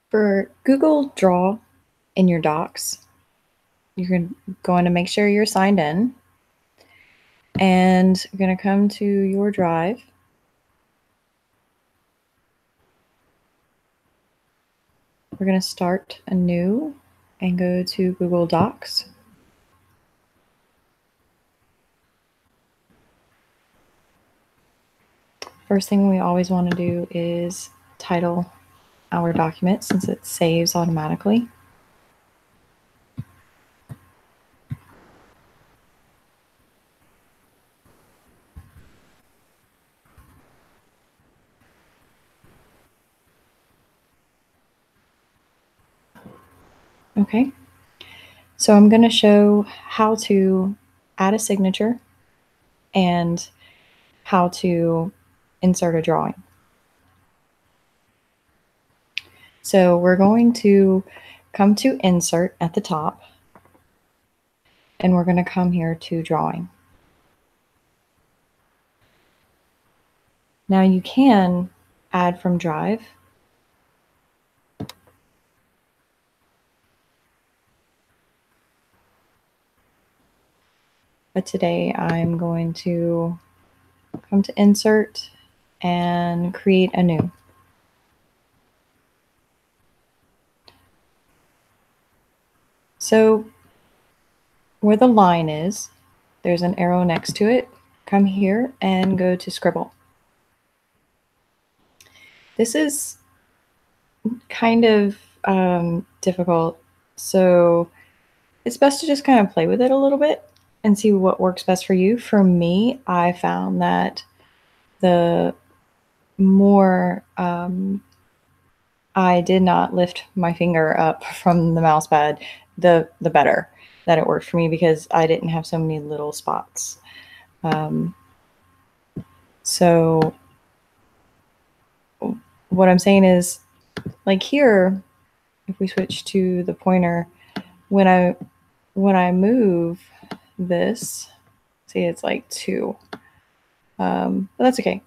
For Google Draw in your docs, you're going to make sure you're signed in, and you're going to come to your drive. We're going to start anew and go to Google Docs. First thing we always want to do is title our document since it saves automatically. Okay, so I'm going to show how to add a signature and how to insert a drawing. So we're going to come to Insert at the top, and we're going to come here to Drawing. Now you can add from Drive. But today I'm going to come to Insert and create a new. So where the line is, there's an arrow next to it. Come here and go to Scribble. This is kind of difficult, so it's best to just kind of play with it a little bit and see what works best for you. For me, I found that the more I did not lift my finger up from the mouse pad, the better that it worked for me, because I didn't have so many little spots. So what I'm saying is, like here, if we switch to the pointer, when I move this, see, it's like 2, but that's okay.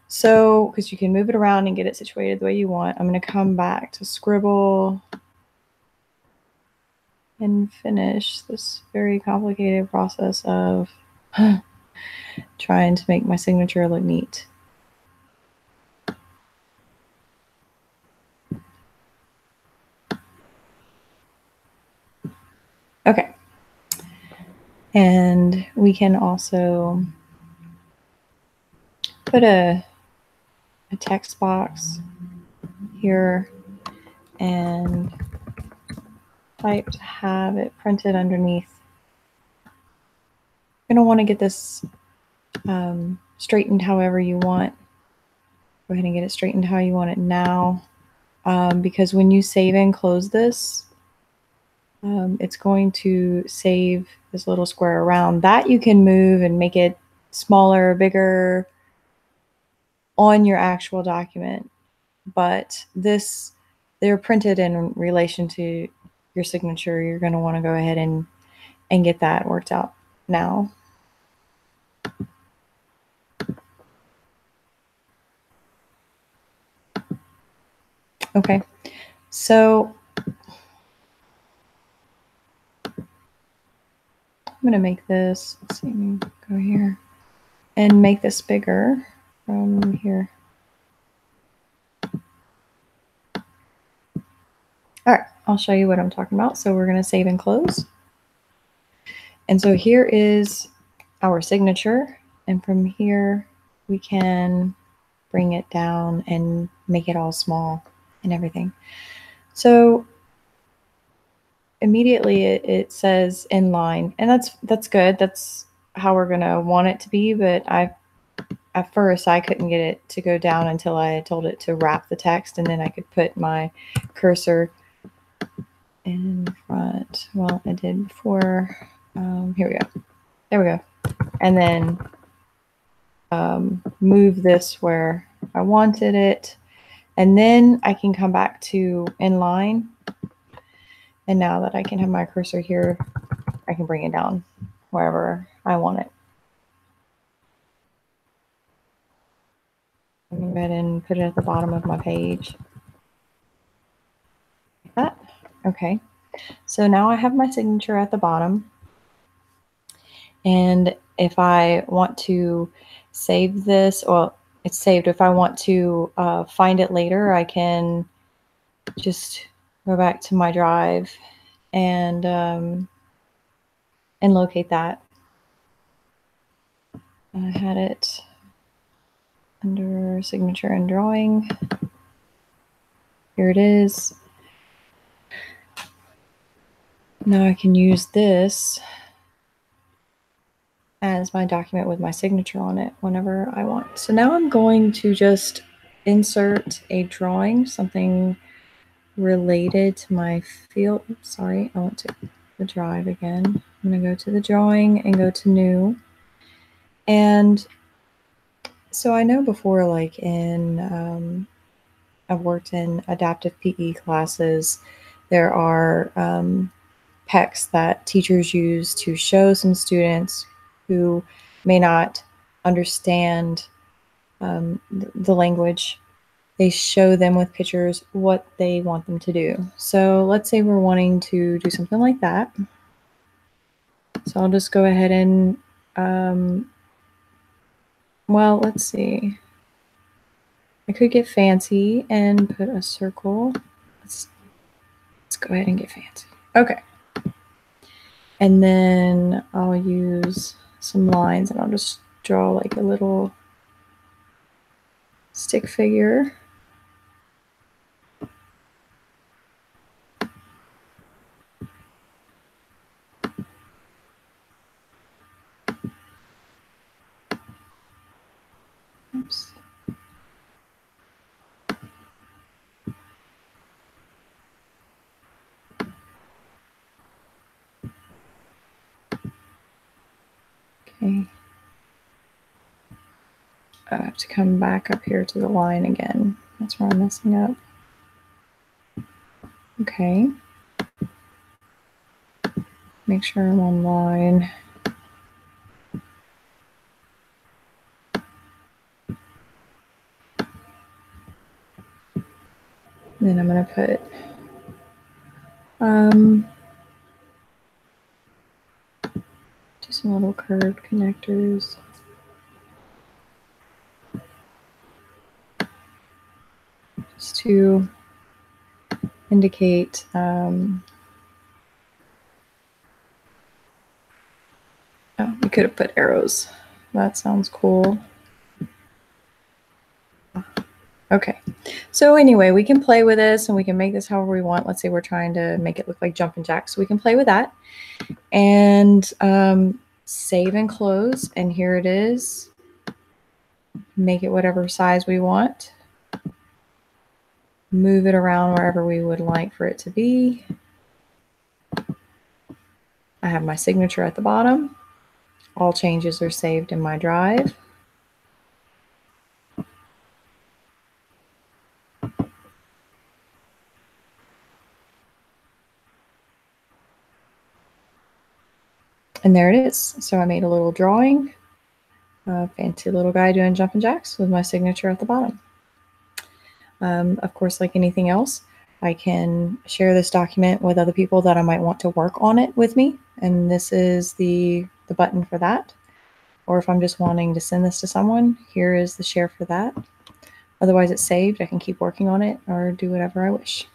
So, because you can move it around and get it situated the way you want, I'm going to come back to Scribble and finish this very complicated process of trying to make my signature look neat. Okay. And we can also put a text box here and type to have it printed underneath. You're going to want to get this straightened however you want. Go ahead and get it straightened how you want it now, because when you save and close this, it's going to save this little square around. That you can move and make it smaller, bigger on your actual document. But this, they're printed in relation to your signature. You're going to want to go ahead and get that worked out now. Okay, so I'm going to make this, let's see, go here and make this bigger from here. All right, I'll show you what I'm talking about. So we're going to save and close. And so here is our signature. And from here, we can bring it down and make it all small and everything. So immediately it says inline, and that's good. That's how we're going to want it to be. But at first I couldn't get it to go down until I told it to wrap the text, and then I could put my cursor in front. Well, I did before. Here we go. There we go. And then move this where I wanted it. And then I can come back to inline. And now that I can have my cursor here, I can bring it down wherever I want it. I'm going to go ahead and put it at the bottom of my page. Okay, so now I have my signature at the bottom. And if I want to save this, well, it's saved. If I want to find it later, I can just go back to my drive and locate that. I had it under signature and drawing. Here it is. Now I can use this as my document with my signature on it whenever I want. So now I'm going to just insert a drawing, something related to my field. Oops, sorry, I went to the drive again. I'm going to go to the drawing and go to new. And so I know before, like I've worked in adaptive PE classes, there are PECs that teachers use to show some students who may not understand the language. They show them with pictures what they want them to do. So let's say we're wanting to do something like that. So I'll just go ahead and, well, let's see. I could get fancy and put a circle. Let's go ahead and get fancy. Okay. And then I'll use some lines and I'll just draw like a little stick figure. Oops. Okay. I have to come back up here to the line again. That's where I'm messing up. Okay. Make sure I'm on line. Then I'm going to put just some little curved connectors. Just to indicate oh, we could have put arrows. That sounds cool. Okay, so anyway, we can play with this and we can make this however we want. Let's say we're trying to make it look like jumping jacks. So we can play with that and save and close. And here it is. Make it whatever size we want. Move it around wherever we would like for it to be. I have my signature at the bottom. All changes are saved in my drive. And there it is. So I made a little drawing, a fancy little guy doing jumping jacks with my signature at the bottom. Of course, like anything else, I can share this document with other people that I might want to work on it with me. And this is the button for that. Or if I'm just wanting to send this to someone, here is the share for that. Otherwise, it's saved. I can keep working on it or do whatever I wish.